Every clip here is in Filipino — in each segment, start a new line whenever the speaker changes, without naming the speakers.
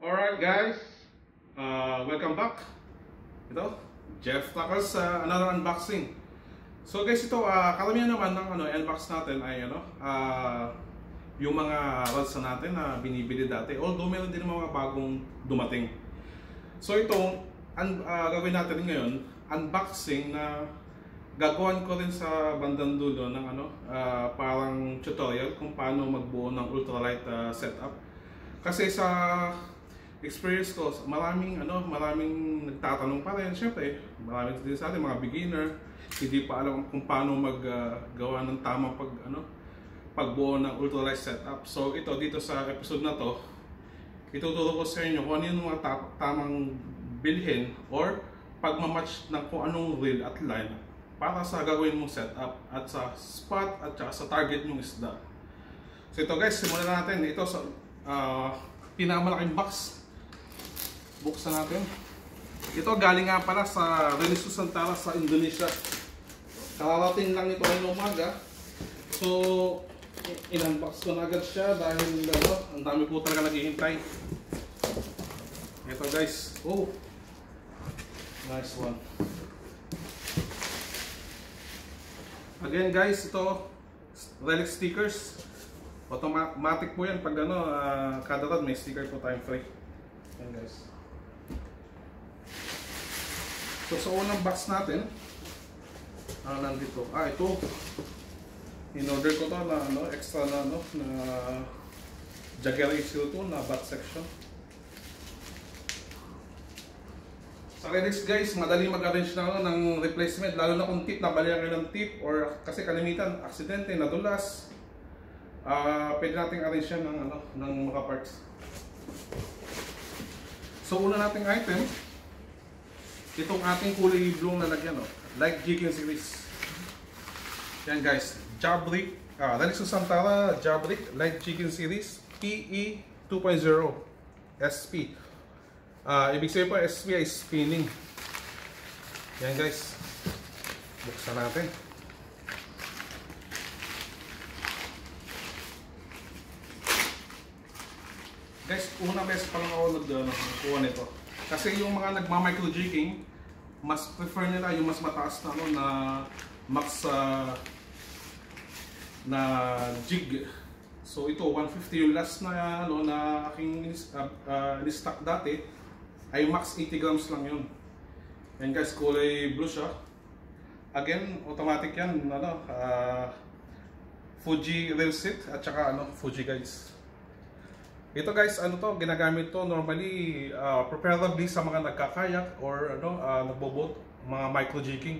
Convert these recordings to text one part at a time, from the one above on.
Alright guys, welcome back. Ito, Jeff Tackles sa another unboxing. So guys, ito karamihan naman ng unbox natin ay yung mga rods natin na binibili dati. Although meron din mga bagong dumating. So ito, gagawin natin ngayon, unboxing na gagawin ko rin sa bandang dulo ng parang tutorial kung paano magbuo ng ultralight setup. Kasi sa experience ko, maraming nagtatanong pa rin. Siyempre, maraming din sa atin mga beginner, hindi pa alam kung paano maggawa ng tamang pagbuo ng ultralight setup. So ito, dito sa episode na to, ituturo ko sa inyo kung ano yung mga tamang bilhin or pagmamatch ng kung anong reel at line para sa gagawin mong setup at sa spot at sa target mong isda. So ito guys, simulan natin. Ito sa pinakamalaking box. Buksan natin. Ito galing nga pala sa Relis Nusantara sa Indonesia. Kararating lang ito ngayong umaga. So, in-unbox ko na agad siya dahil ang dami po talaga naghihintay. Ito guys. Oh! Nice one. Again guys, ito relic stickers. Automatic po yan pag kada rod may sticker po time free. Yan guys. So sa unang box natin, nandito. Ito. In-order ko to na extra na Jagger H02 na back section. Sa Redix guys, madali mag-arrange na ng replacement, lalo na kung tip, nabalihan kayo ng tip or kasi kalimitan, aksidente, nadulas. Pwede nating arrange yan ng mga parts. So una nating item, itong ating kulay blue na lagyan, Light Jigging Series. Yan guys, Jabrick, Relis Nusantara Jabrick Light Jigging Series PE 2.0 SP. Ibig sabihin po SP ay spinning. Yan guys, buksan natin. Guys, una beses pa lang ako nagkuha nito. Kasi yung mga nagma-micro jigging, mas prefer nila yung mas mataas na max na jig. So ito 150 yung last na na aking stock dati ay max 80 grams lang yun. And guys, kulay blue siya. Again, automatic yan, Fuji reel set at saka Fuji guys. Ito guys, ginagamit to normally preferably sa mga nagkakayak or nagbobot, mga micro jigging.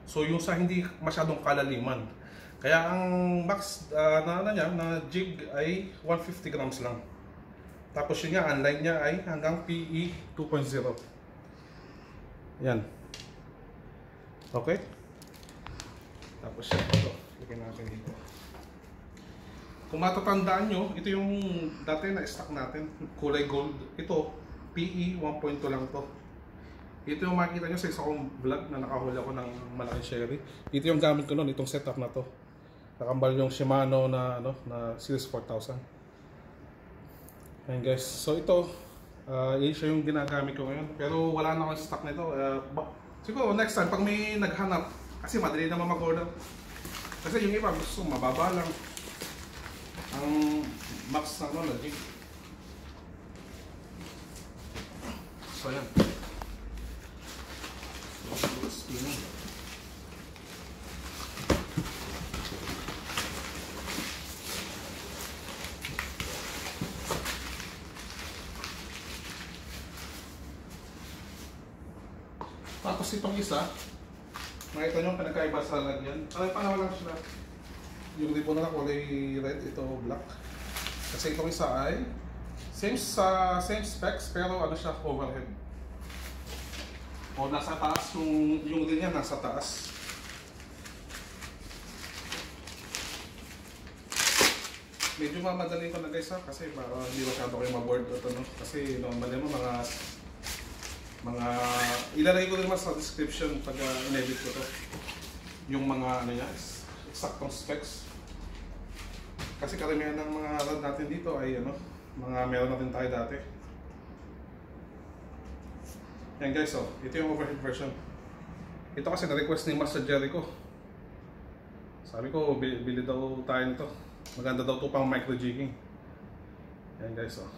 So yung sa hindi masyadong kalaliman. Kaya ang max na jig ay 150 grams lang. Tapos yun nga, ang line niya ay hanggang PE 2.0. Yan. Okay. Tapos ito, lagyan natin dito. Kung matatandaan nyo, ito yung dati na stock natin, kulay gold. Ito, PE 1.2 lang to. Ito yung makikita nyo sa isa kong vlog na nakahuli ako ng malaking sherry. Ito yung gamit ko noon, itong setup na to. Nakambal yung Shimano na Series 4000. Ayan guys, so ito, yun siya yung ginagamit ko ngayon. Pero wala na akong stock nito. Siguro next time, pag may naghanap, kasi madali naman mag-order. Kasi yung iba gusto mababa lang ang max na jig. So yan. So spinning. Tapos itong isa, makita nyo pinagkaiba sa lagyan. Panawa lang siya. Yung ribbon na kulay red, ito black. Kasi itong isa ay same specs pero siya overhead. O nasa taas, yung din yan nasa taas. Medyo mamadali ko na guys kasi hindi masyado kayo ma-board ito, kasi normally mo mga ilalagay ko din naman sa description pag in-edit ko to. Yung mga eksaktong specs. Kasi karamihan ng mga rod natin dito ay mga meron natin tayo dati. Yan guys, oh, ito yung overhead version. Ito kasi na-request ni Master Jericho. Sabi ko, bili daw tayo nito. Maganda daw ito pang micro-jigging. Yan guys, oh.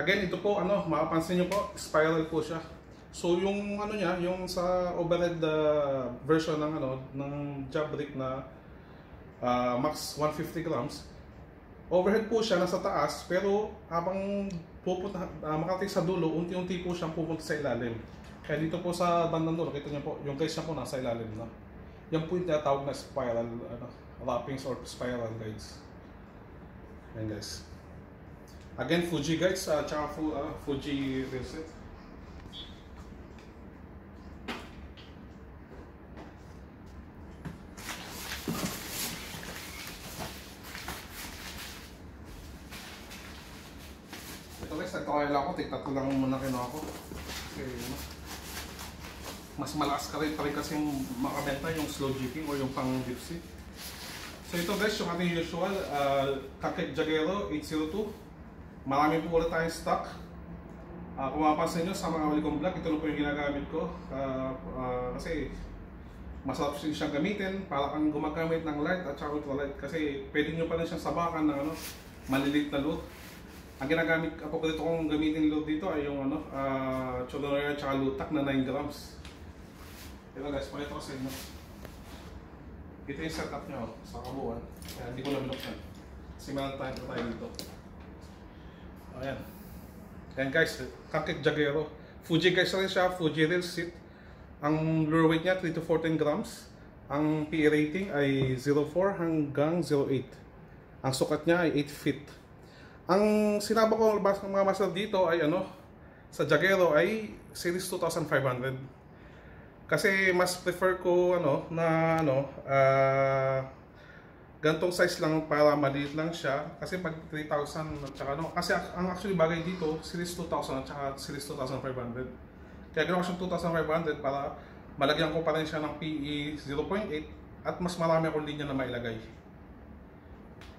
Again, ito po, mapapansin nyo po, spiral po siya. So yung niya, yung sa overhead version ng jab rig na max 150 grams, overhead po siya nasa taas, pero habang pupunta makarating sa dulo, unti-unti po siyang pupunta sa ilalim. Kaya dito po sa bandang dulo, kita niyo po, yung guys niya po nasa ilalim na. Yan po yung tinatawag na spiral wrappings or spiral guides. Yan guys. Again, Fuji guides, tsaka Fuji reel set. Ito guys, nagkakala ako, tigtat ko lang muna kinuha ko. Okay, mas malakas ka rin kasi makabenta yung slow jigging o yung pang deep sea. So ito guys, yung ating usual Kakek Jagero 802. Marami po ulit tayong stock. Kung mapapansin nyo sa mga huli kong vlog, ito na po yung ginagamit ko. Kasi masarap siyang gamitin para kang gumagamit ng light at saka ultralight. Kasi pwede nyo pa rin siyang sabakan ng maliliit na load. Ang ginagamit ako dito kong gamitin load dito ay yung Cholonera at saka lutak na 9 grams. Ito guys, pakita ko sa inyo. Ito yung setup nyo sa kabuuan. Kaya hindi ko na binuksan. Kasi meron tayo dito. Ayan. Ayan guys, Kakek Jagero. Fuji guys rin siya, Fuji reel set. Ang lure weight niya 3 to 14 grams. Ang PE rating ay 0.4 hanggang 0.8. Ang sukat niya ay 8 feet. Ang sinaba ko mga master dito ay sa Jagero ay series 2500. Kasi mas prefer ko gantong size lang para maliit lang siya. Kasi pag 3,000 at saka kasi ang actually bagay dito series 2,000 at saka series 2,500. Kaya ginawa ko siyang 2,500 para malagyan ko pa rin siya ng PE 0.8 at mas marami akong linya na mailagay.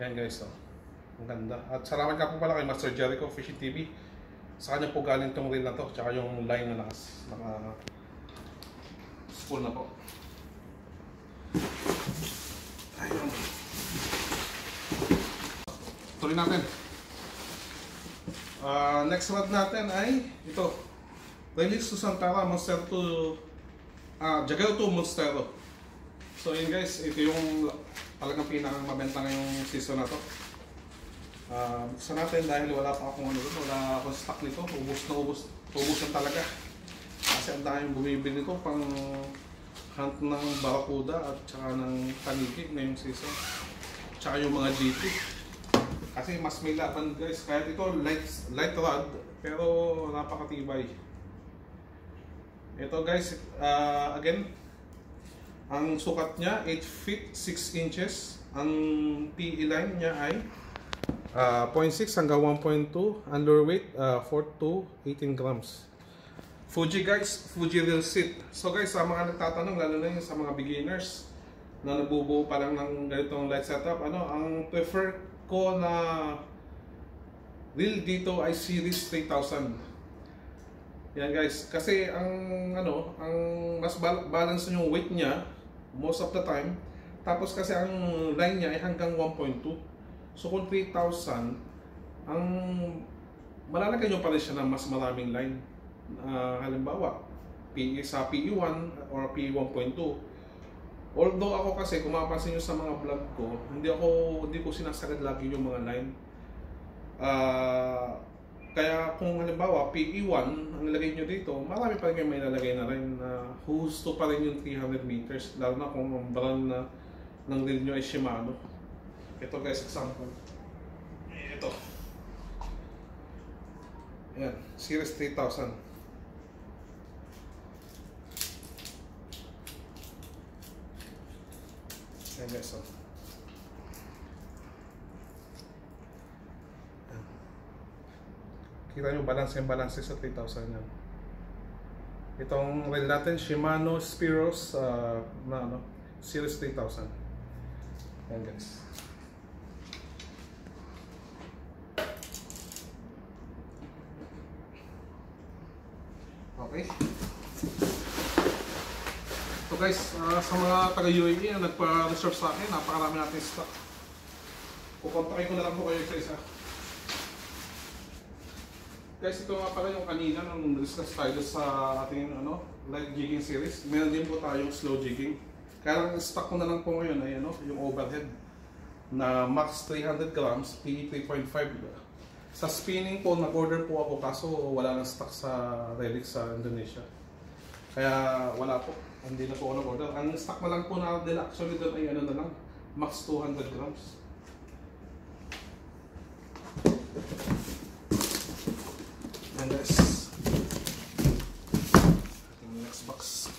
Yan guys, ang ganda. At salamat nga po pala kay Master Jericho Fishing TV. Sa kanya po galing tong reel na to, tsaka yung line na naka spool na po. Ayun. Tuloy natin. Next rod natin ay ito. Relix Susantara Monstero 2 Jagero 2 Monstero. So yun guys, ito yung talagang pinakang mabenta ngayong season na to. Buksan natin dahil wala pa akong wala akong stock nito. Ubus na talaga. Kasi ang daming bumibili ko pang hunt ng barakuda at saka ng panigig ngayong season. Tsaka yung mga GT. Kasi mas may laban guys. Kahit ito light rod pero napakatibay. Ito guys, again, ang sukat niya 8 feet 6 inches. Ang PE line niya ay 0.6 hanggang 1.2. Ang lure weight 4 to 18 grams. Fuji guys, Fuji reel set. So guys, sa mga nagtatanong, lalo na yung sa mga beginners na nagbubuo pa lang ng ganitong light setup, ang prefer ko na reel dito ay series 3000. Yan guys, kasi ang mas balance yung weight niya most of the time. Tapos kasi ang line niya ay hanggang 1.2. So kung 3,000, ang malalagay nyo pa rin siya ng mas maraming line. Halimbawa, sa PE1 or PE1.2. Although ako kasi, kung mapapansin nyo sa mga vlog ko, hindi ko sinasagad lagi yung mga line. Kaya kung halimbawa PE1 ang ilagay nyo dito, marami pa rin kayo may lalagay na rin na husto pa rin yung 300 meters, lalo na kung ang brand na ng reel nyo ay Shimano. Ito guys, example. Ito. Ayan, series 3000. Ayan guys, kita nyo balance sa 3,000 yan. Itong reel natin, Shimano Spiros series 3000. Ayan guys. Okay. So guys, sa mga taga-UAE na nagpa-reserve sa akin, napakarami natin stock. Kukontakin ko na lang po kayo isa-isa. Guys, ito nga pala yung kanina nung discuss tayo sa ating light jigging series. Meron din po tayong slow jigging. Kaya lang stock ko na lang po ngayon ay yung overhead na max 300 grams, PE 3.5. Sa spinning po, nag-order po ako kaso wala nang stock sa relic sa Indonesia. Kaya wala po, hindi na po ako nag-order. Ang stock na lang po na nila actually doon ay na lang, max 200 grams. And guys, yung next box.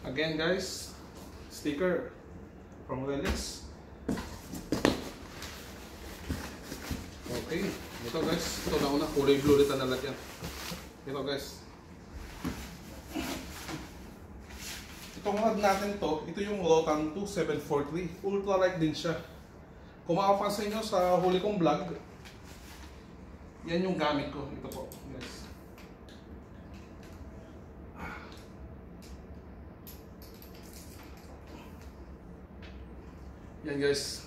Again guys, sticker from Relix. Okay, ito guys, ito na una, kulay blue ulit ang nalagyan. Ito guys. Itong rod natin to, ito yung Rotan 2743. Ultralight din siya. Kung makapansin nyo sa huli kong vlog, yan yung gamit ko. Ito po, guys. Yan guys.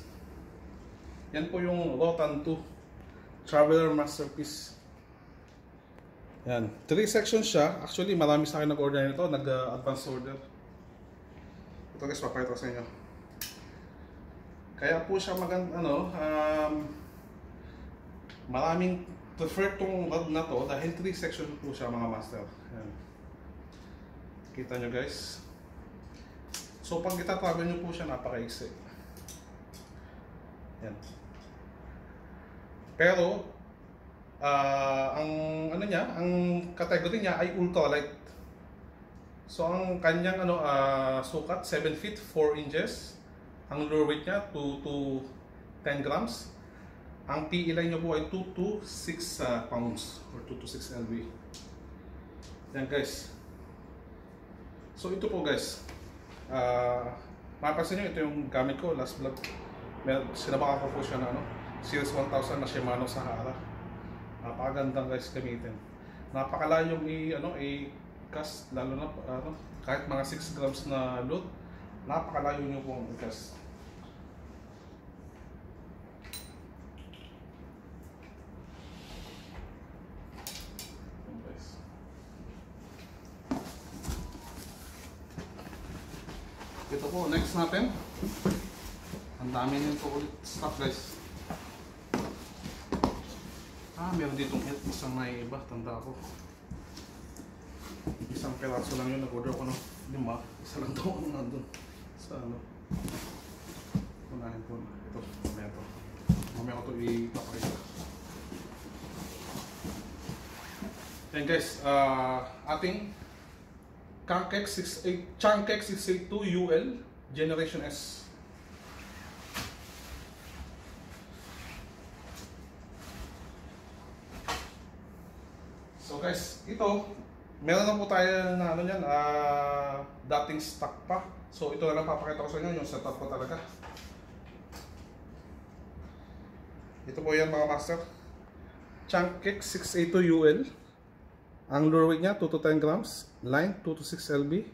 Yan po yung Rotan 2 Traveler Masterpiece. Yan. 3 sections siya. Actually, marami sa akin nag-order nito. Nag-advance order. Ito guys, papakita ko sa inyo. Kaya po siya maraming prefer tong rod na to dahil 3 section po siya mga master. Yan. Kita nyo guys. So pag itatravel nyo po siya, napaka-easy. Yan. Pero ang ang category niya ay ultralight. So ang kanyang sukat 7 feet 4 inches. Ang lure weight niya 2 to 10 grams. Ang PE line niya po ay 2 to 6 pounds or 2 to 6 lb. Yan guys. So ito po guys. Mapapansin niyo ito yung gamit ko last vlog. Sinabakan ko po siya na Series 1000 na Shimano Sahara. Napakagandang guys gamitin. Napakalayong i-cast, lalo na kahit mga 6 grams na load, napakalayo nyo pong i-cast. Ito po, next natin. Ang dami nito ulit stock guys. Meron ditong isang may iba, tanda ko. Isang peraso lang yun, nag-order ko ng 5. Isa lang daw ako nandun. Sa unahin po na. Ito, mamaya ito. Mamaya ko ito ipapakita. Then guys, ating Changkek 682 UL Generation S. So guys, ito meron na po tayo na dating stock pa. So ito na lang papakita ko sa inyo yung setup ko talaga. Ito po yan mga master. Changkek 682 UL. Ang lure weight niya 2 to 10 grams, line 2 to 6 lb.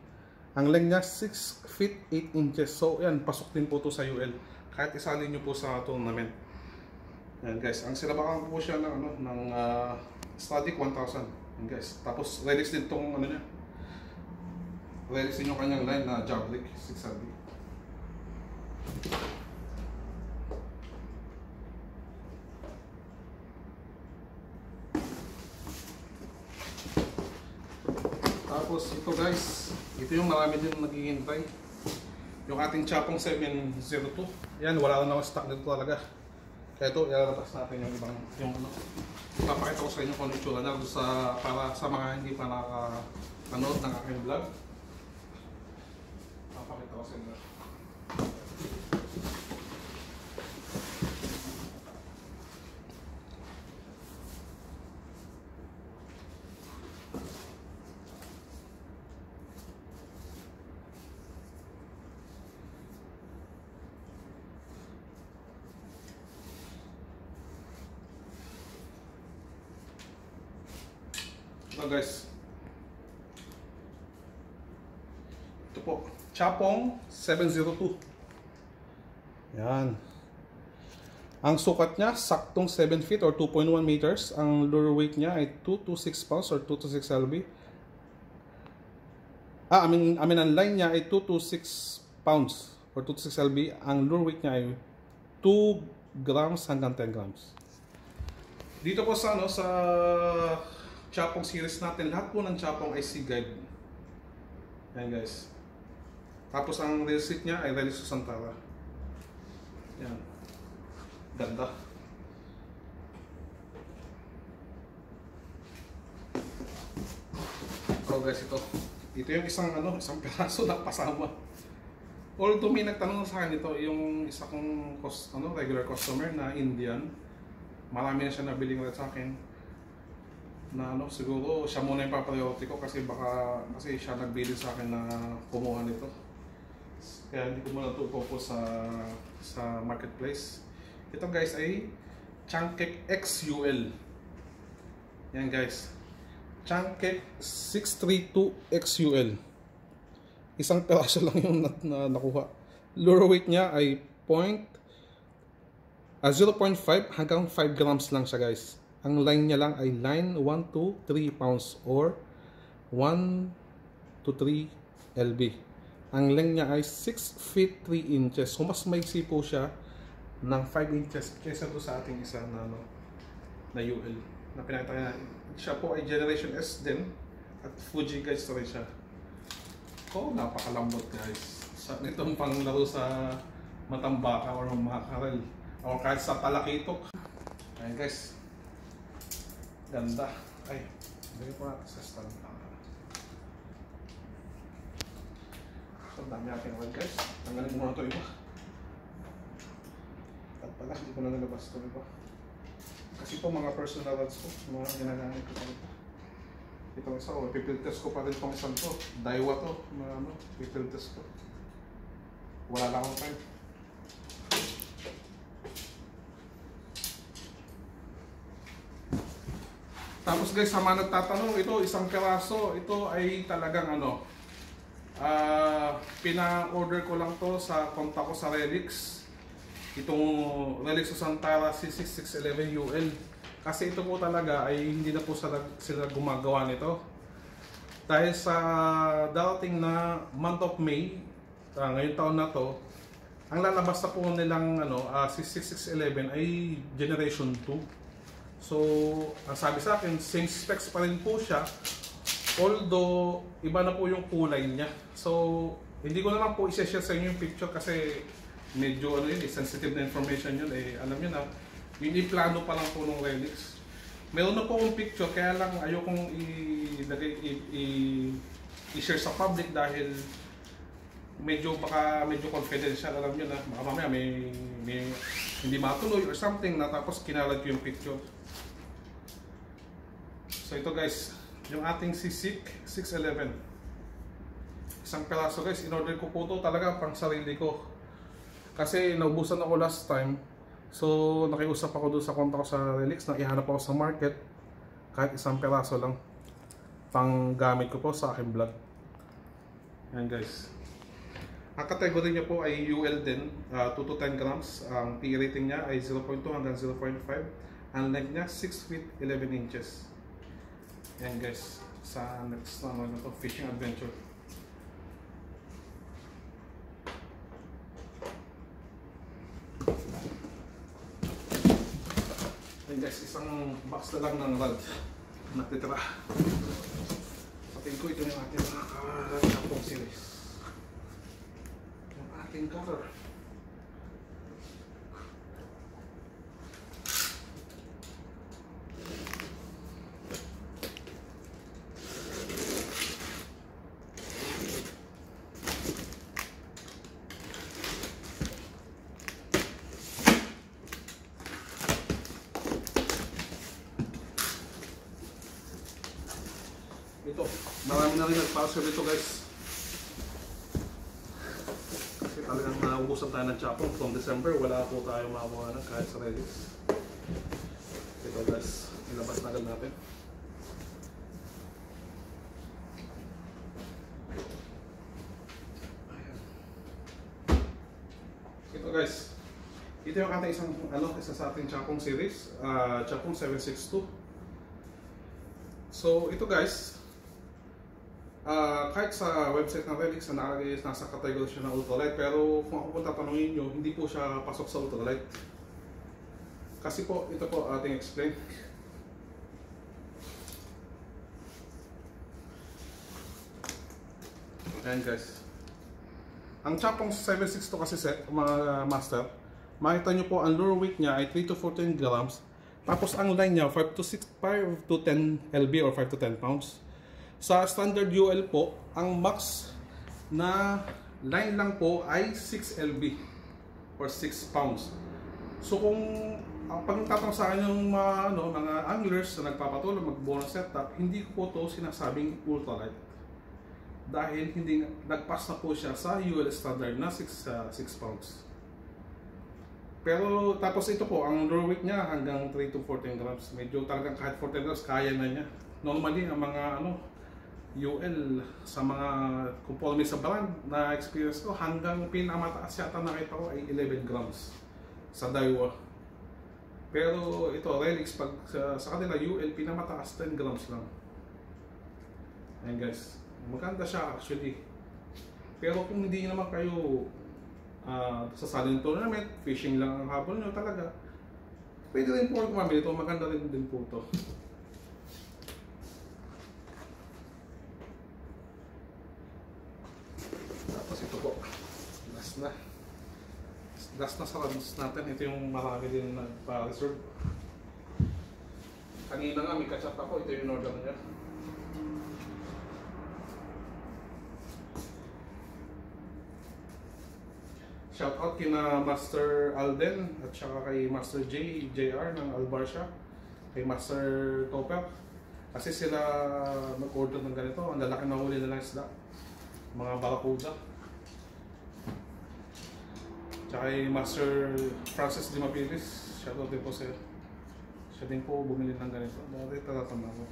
Ang length niya 6 feet 8 inches. So yan, pasok din po to sa UL. Kahit isalin niyo po sa tournament. Yan guys, ang silabakan po siya ng Static 1000. Yan guys. Tapos release din tong niya. Release din yung kanyang line na Jablick 6LB. Tapos ito guys, Ito yung marami din naghihintay. Yung ating Chapong 702. Yan, wala na akong stock dito talaga. Kaya ito, ilalabas natin yung ibang, yung ano. Papakita ko sa inyo kung ano itsura na para sa mga hindi pa nakapanood ng aking vlog. Papakita ko sa inyo. Ito guys, ito po, Chapong 702. Yan. Ang sukat niya, saktong 7 feet or 2.1 meters. Ang lure weight niya ay 2 to 6 pounds or 2 to 6 lb. Ang line niya ay 2 to 6 pounds or 2 to 6 lb. Ang lure weight niya ay 2 grams hanggang 10 grams. Dito po sa Chapong series natin, lahat po ng Chapong ay sea guide. Yan guys. Tapos ang receipt niya ay Relix Susantara. Yan. Ganda. So guys, ito yung isang piraso na pasama. Although may nagtanong sa akin ito, yung isa kong regular customer na Indian. Marami na siya nabiling rin sa akin. Na siguro siya muna yung pa-priority ko kasi siya nagbili sa akin na kumuha nito. Kaya hindi ko muna ito ipopost sa marketplace. Ito guys ay Changkek XUL. Yan guys. Changkek 632 XUL. Isang peraso lang yung nakuha. Lure weight niya ay 0.5 hanggang 5 grams lang siya guys. Ang line niya lang ay line 1 to 3 pounds or 1 to 3 lb. Ang length niya ay 6 feet 3 inches. So mas maiksi po siya ng 5 inches kaysa doon sa ating isa na UL. Na pinakita niya. Siya po ay Generation S din at Fuji guys rin siya. Napakalambot guys. Itong panglaro sa matambaka or mga karel o kahit sa talakitok. Ayan guys. Ganda. Ay, lagyan po natin sa stand. So, dami natin rod guys. Tanggalin muna ito iba. At pala, hindi ko na nalabas ito iba. Kasi ito mga personal rods ko. Mga ginagamit ko ito. Itong isa ko, ipipil test ko pa rin itong isang to. Daiwa to. Ipipil test ko. Wala lang akong time. Tapos guys, sa mga nagtatanong, ito isang peraso, ito ay talagang pina-order ko lang to sa kontak ko sa Relix. Itong Relix Susantara C6611 UL. Kasi ito po talaga ay hindi na po sila gumagawa nito. Dahil sa darating na month of May, ngayong taon na to, ang lalabas na po nilang C6611 ay Generation 2. So, ang sabi sa akin, same specs pa rin po siya. Although, iba na po yung kulay niya. So, hindi ko na lang po i-share sa inyo yung picture kasi medyo sensitive na information yun. Alam nyo na, yung i-plano pa lang po ng Relix. Meron na po akong picture, kaya lang ayokong i-share sa public dahil medyo confidential. Alam nyo na, baka mamaya may hindi matuloy or something na tapos kinalat ko yung picture. So ito guys, yung ating Sisik 611. Isang peraso guys, in-order ko po ito talaga pang sarili ko. Kasi naubusan ako last time. So nakiusap ako doon sa kontak ko sa Relix na ihanap ako sa market. Kahit isang peraso lang. Pang gamit ko po sa aking vlog. Yan guys. Ang category niya po ay UL din, 2 to 10 grams. Ang P rating niya ay 0.2 hanggang 0.5. Ang length niya 6 feet 11 inches. Yan guys, sa next fishing adventure. Yan guys, isang box na lang ng rod natitira. Pati ko, ito yung ating mga Chapong series. Yung ating cutter. Ito, marami na rin nagpa-serve ito guys. Kasi talagang naubusan tayo ng Chapong from December. Wala po tayo makakuha ng kahit sa Redis. Ito guys, ilabas na agad natin. Ayan. Ito guys, ito yung ating isa sa ating Chapong series, Chapong 762. So ito guys, kahit sa website ng Relix na nakalagay nasa category siya ng ultralight, pero kung ako po tatanungin nyo, hindi po siya pasok sa ultralight. Kasi po, ito po ating explain. Ayan guys. Ang Chapong 762 kasi set, mga master, makita nyo po ang lure weight niya ay 3 to 14 grams. Tapos ang line niya 5 to 10 lb or 5 to 10 pounds. Sa standard UL po, ang max na line lang po ay 6 lb or 6 pounds. So kung pag tatanong sa akin yung mga anglers na nagpapatuloy mag-bonus setup, hindi ko po ito sinasabing ultralight. Dahil hindi nagpass na po siya sa UL standard na 6 pounds. Pero tapos ito po, ang lure weight niya hanggang 3 to 14 grams. Medyo talagang kahit 14 grams kaya na niya. Normally ang mga UL sa mga conforme sa brand na experience ko, hanggang pinamataas yata nakita ko ay 11 grams sa Daiwa. Pero ito, Relix, pag sa kanila UL, pinamataas 10 grams lang. Ayan guys, maganda siya actually. Pero kung hindi naman kayo sasalin tournament, fishing lang ang habol nyo talaga, pwede rin po kayo kumamili ito, maganda rin din po ito. Tapos ito po, last na sa rods natin. Ito yung marami din nagpa-reserve. Kanina nga may catch-up ako, ito yung order niya. Shoutout kina Master Alden at saka kay Master JR ng Albarcia, kay Master Topper. Kasi sila nag-order ng ganito, ang lalaki na huli na lang isda, mga barakuda. Tsaka kay Master Francis Dimapilis, shoutout din po sa'yo. Siya din po bumili ng ganito, dati tatatanda ko.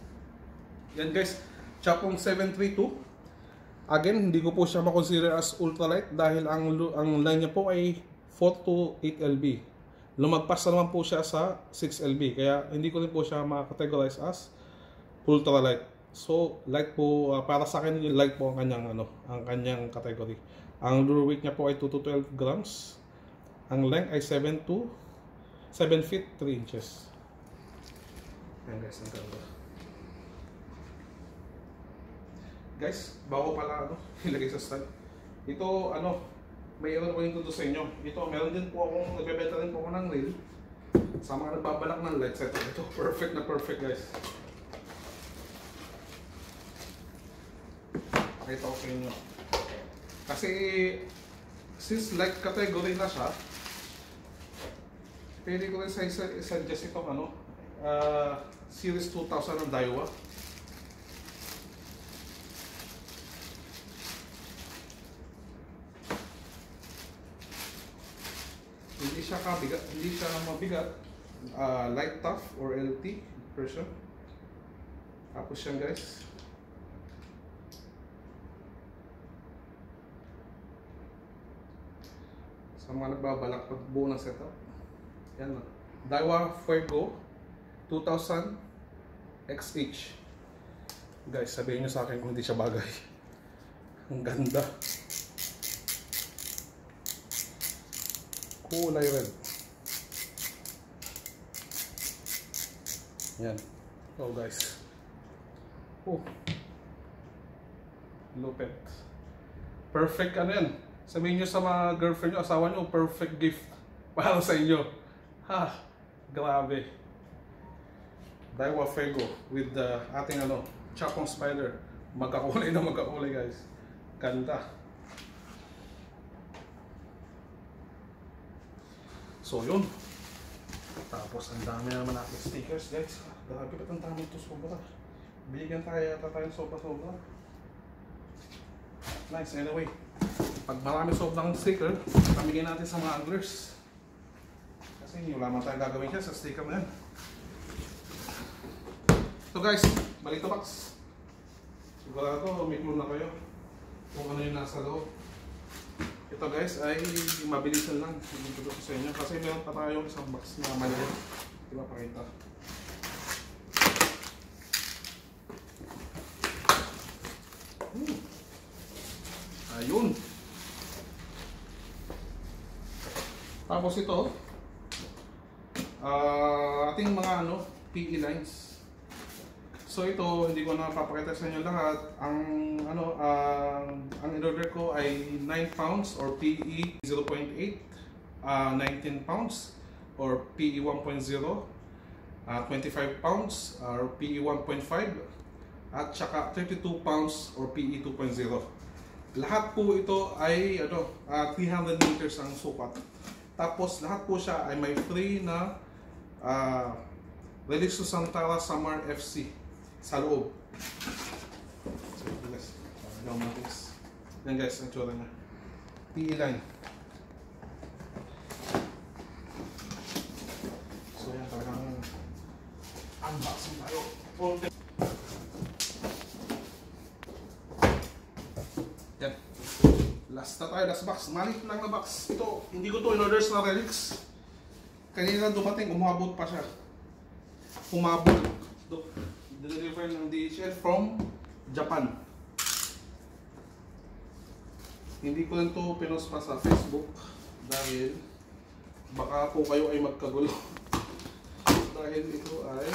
Yan guys, Chapong 732. Again, hindi ko po siya makonsider as ultralight dahil ang line niya po ay 4 to 8 lb. Lumagpas na naman po siya sa 6 lb, kaya hindi ko rin po siya makategorize as ultralight. So, light po, para sa akin yung light po ang kanyang category. Ang lure weight niya po ay 2 to 12 grams. Ang length ay 7 feet 3 inches. Ayan guys, ang ganda. Guys, bago pala ilagay sa stand. Ito mayroon ko yung tuto sa inyo. Ito, meron din po akong nagbebenta din po ako ng reel sa mga nagbabalak ng light setup. Ito, perfect na perfect guys. Pakita ko sa inyo. Kasi since light category na siya, pwede ko rin suggest itong Series 2000 ng Daiwa. Hindi siya mabigat, light tough or LT version. Tapos yan guys, sa mga nagbabalak pagbuo ng setup, yan na, Daiwa Fuego 2000 XH. Guys, sabihin nyo sa akin kung hindi siya bagay. Ang ganda, kulay red. Yan. Oh guys. Oh. Lupit. Perfect ano yan. Sabihin nyo sa mga girlfriend nyo, asawa nyo, perfect gift para sa inyo. Ha, grabe. Daiwa Fuego with the ating ano, Chapong Spider. Magkakulay na magkakulay guys. Ganda. So yun. Tapos ang dami naman natin stickers guys. Grabe ba't ang dami ito sobra. Bigyan tayo yata tayong sobra-sobra. Nice, anyway. Pag marami sobrang sticker, pamigyan natin sa mga anglers. Kasi wala man tayong gagawin dyan sa sticker na yan. So guys, balik to box. Sigurado may clue na kayo kung ano yung nasa loob. Ito guys ay mabilisan lang. Hindi ko sa inyo kasi meron pa tayong isang box na maliit. Di ba pakita? Ayun. Tapos ito ating mga ano PE lines. So ito hindi ko na papakita sa inyo lahat. Ang ano ang in-order ko ay 9 pounds or PE 0.8, 19 pounds or PE 1.0, 25 pounds or PE 1.5 at saka 32 pounds or PE 2.0. Lahat po ito ay ano 300 meters ang sukat. Tapos lahat po siya ay may free na Relics to Santara Samar FC sa loob. So guys, yan guys, ang tsura niya. PE line. So yan, talagang unboxing tayo. Yan. Last na tayo, last box. Maliit lang na box. Ito, hindi ko to in-order sa Relics. Kanina dumating, umabot pa siya. Umabot. Deliver ng DHL from Japan. Hindi ko lang to pinost pa sa Facebook dahil baka po kayo ay magkagulo. Dahil ito ay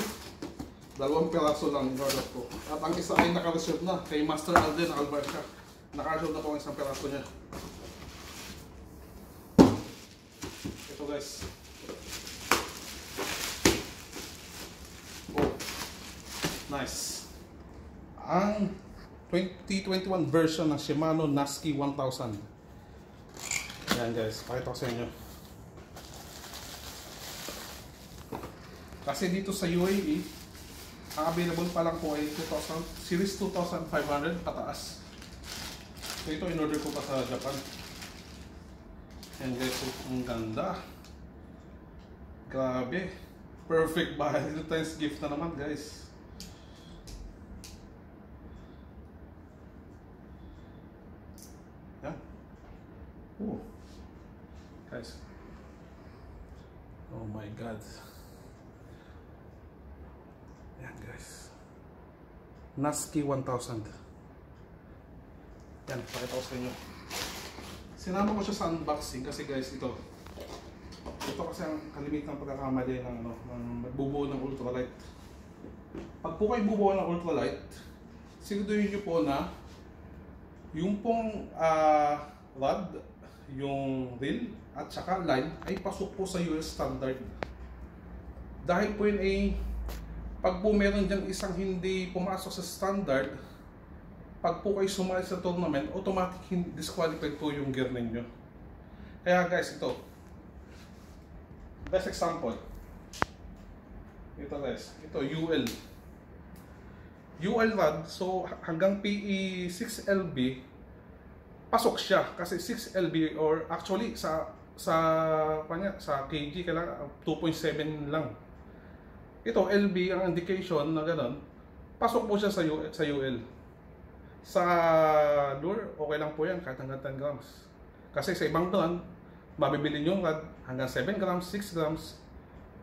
2 piraso lang in-order ko. At ang isa ay naka-reserve na kay Master Alden Albarca. Naka-reserve na po ang isang piraso niya. Ito guys. Oh, nice. Ang 2021 version ng Shimano Nasky 1000. Yan guys, pakita ko sa inyo. Kasi dito sa UAE, ang available pa lang po ay 2000, series 2500 pataas. So ito in-order ko pa sa Japan. Yan guys, ang ganda. Grabe. Perfect Valentine's gift na naman guys. Yan. Oh. Guys. Oh my God. Yan guys. Nasky 1000. Yan, pakita ko sa inyo. Sinama ko siya sa unboxing kasi guys ito kasi ang kalimitang pagkakamali ng ano, ng magbubuo ng ultralight. Pag po kayo bubuo ng ultralight, siguraduhin nyo po na yung pong rod, yung reel at saka line ay pasok po sa US standard. Dahil po yun ay pag po meron dyan isang hindi pumasok sa standard, pag po kayo sumali sa tournament, automatic disqualified po yung gear ninyo. Kaya guys, ito. Best example. Ito guys. Ito, UL. UL rod. So, hanggang PE 6LB, pasok siya. Kasi 6LB or actually, sa kg, kailangan 2.7 lang. Ito, LB, ang indication na gano'n, pasok po siya sa UL. Sa lure, okay lang po yan kahit hanggang 10 grams. Kasi sa ibang brand, mabibili nyo hanggang 7 grams, 6 grams.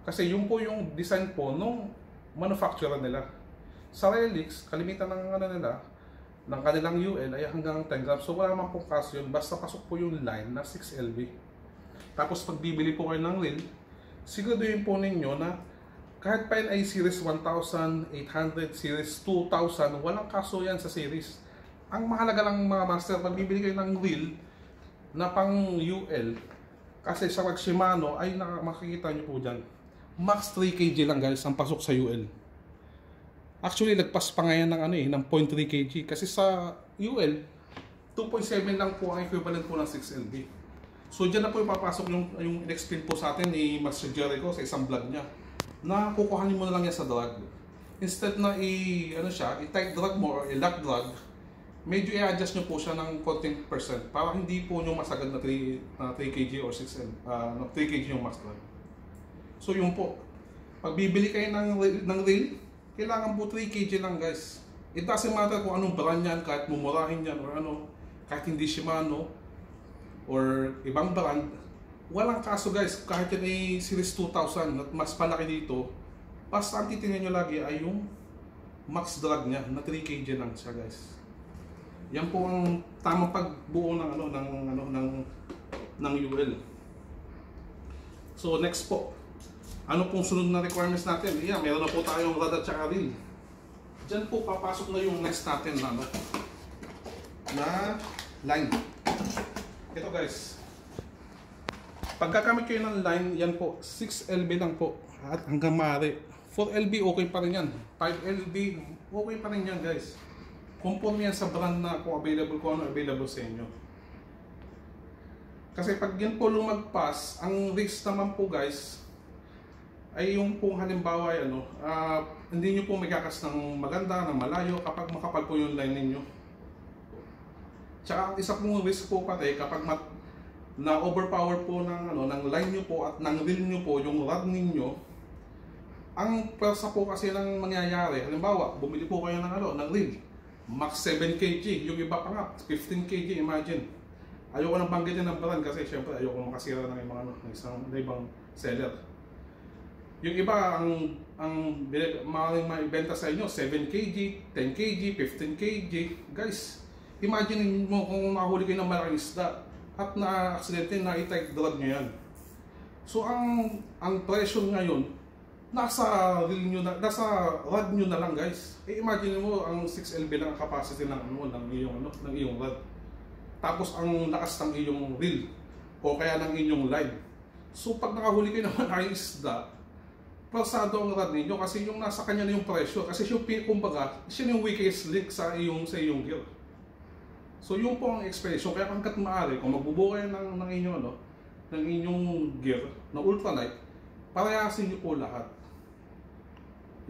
Kasi yun po yung design po nung manufacturer nila. Sa Relics, kalimitan ng ano nila, ng kanilang UL ay hanggang 10 grams. So wala naman pong kaso yun, basta pasok po yung line na 6LB. Tapos pag bibili po kayo ng reel, siguraduhin po ninyo na kahit pa yun ay series 1800, series 2000, walang kaso yan sa series. ang mahalaga lang mga master, pag bibili kayo ng reel na pang UL, kasi sa Shimano ay makikita nyo po dyan, max 3 kg lang guys ang pasok sa UL. Actually lagpas pa nga yan ng, ng 0.3 kg, kasi sa UL 2.7 lang po ang equivalent po ng 6LB. So dyan na po ipapasok yung in-explain po sa atin ni Master Jericho sa isang vlog niya, na kukuhanin mo na lang yan sa drag. Instead na i-tight drag mo or i-lock drag, medyo i-adjust nyo po siya ng konting percent para hindi po nyo masagad na 3 kg or 3 kg yung max drag. So yun po, pag bibili kayo ng reel, kailangan po 3 kg lang guys. It doesn't matter kung anong brand yan, kahit mumurahin yan or kahit hindi Shimano or ibang brand, walang kaso guys. Kahit yan ay Series 2000 at mas palaki dito, basta ang titingnan nyo lagi ay yung max drag niya na 3 kg lang siya guys. Yan po ang tamang pagbuo ng UL. So next po, ano pong sunod na requirements natin? Yeah, meron na po tayong rod at saka reel. Diyan po papasok na yung next natin na line. Ito guys, pagkakamit kayo ng line, yan po 6LB lang po at hanggang maaari. 4LB okay pa rin yan, 5LB okay pa rin yan guys. Conforme yan sa brand na kung ano available sa inyo. Kasi pag yan po lumagpas, ang risk naman po guys ay yung pong halimbawa hindi nyo po magakas ng maganda, ng malayo kapag makapal po yung line ninyo. Tsaka ang isa pong risk po pati kapag na overpower po ng line nyo po at ng reel nyo po yung rod ninyo, ang pwersa po kasi ng mangyayari, halimbawa bumili po kayo ng reel max 7 kg, yung iba pa nga 15 kg, imagine. Ayoko nang banggitin ng brand kasi syempre ayoko makasira ng ibang seller. Yung iba ang maaaring maibenta sa inyo 7 kg, 10 kg, 15 kg. Guys, imagine mo kung makahuli kayo ng malaking isda at na-aksidente na i-tight drag nyo yan. So ang presyo ngayon nasa reel nyo na, nasa rod nyo na lang guys. Imagine mo ang 6LB lang ang capacity ng iyong rod. Tapos ang lakas ng iyong reel o kaya ng inyong line. So pag nakahuli kayo naman ay isda, pasado ang rod ninyo kasi yung nasa kanya na yung presyo. Kasi kumbaga, siya yung weakest link sa iyong gear. So yun po ang explanation. Kaya hanggat maaari, kung magbubuo kayo ng inyong gear na ultralight, parayasin nyo po lahat.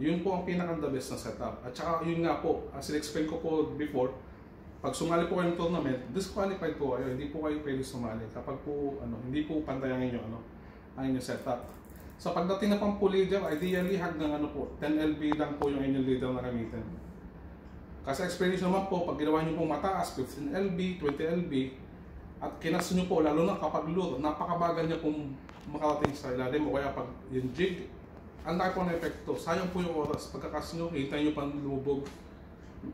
Yun po ang pinaka-the best na setup. At saka yun nga po, as in-explain ko po before, pag sumali po kayo ng tournament, disqualified po kayo, hindi po kayo pwede sumali kapag po hindi po pantay ang inyong setup. Sa pagdating na pang leader, ideally hanggang 10LB lang po yung inyong leader na gamitin. Kasi experience naman po, pag ginawa nyo pong mataas, 15LB, 20LB, at kinas nyo po, lalo na kapag lure, napakabagal niya pong makarating sa ilalim o kaya pag yung jig, ang laki po na epekto. Sayang po yung oras. Pagkakas nyo, hintay nyo pang lumubog.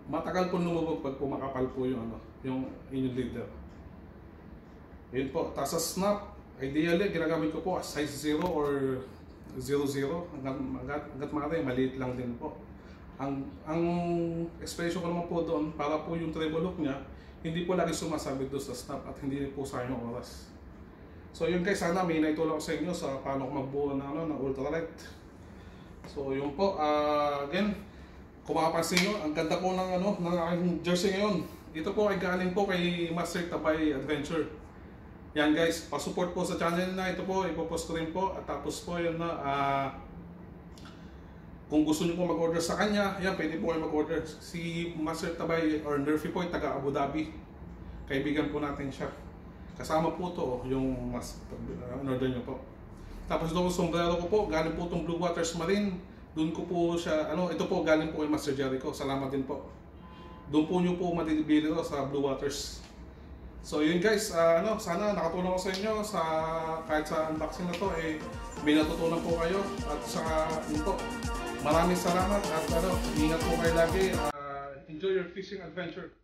Matagal po lumubog pag pumakapal po yung inyong leader. Yun po. Tapos sa snap, ideally, ginagamit ko po size 0 or 00. Hanggat maaari, maliit lang din po. Ang expression ko naman po doon, para po yung treble hook niya, hindi po lagi sumasabit doon sa snap at hindi po sayang yung oras. So yun guys, sana may naitulong ko sa inyo sa paano magbuo ng ultralight. So yun po, again, kung makapansin nyo, ang ganda po ng aking jersey ngayon. Ito po ay galing po kay Master Tabay Adventure. Yan guys, pasupport po sa channel na ito po, ipopost ko rin po. At tapos po yun kung gusto nyo po mag-order sa kanya, yan, pwede po kayo mag-order. Si Master Tabay or Nerfy po ay taga Abu Dhabi. Kaibigan po natin siya. Kasama po to yung order nyo po. Tapos ito po sombrero ko po, galing po itong Blue Waters Marine. Doon ko po siya, ito po galing po kay Master Jericho. Salamat din po. Doon po nyo po matibili sa Blue Waters. So yun guys, sana nakatulong ko sa inyo kahit sa unboxing na to, may natutunan po kayo. At saka yun po, maraming salamat at ingat po kayo lagi. Enjoy your fishing adventure.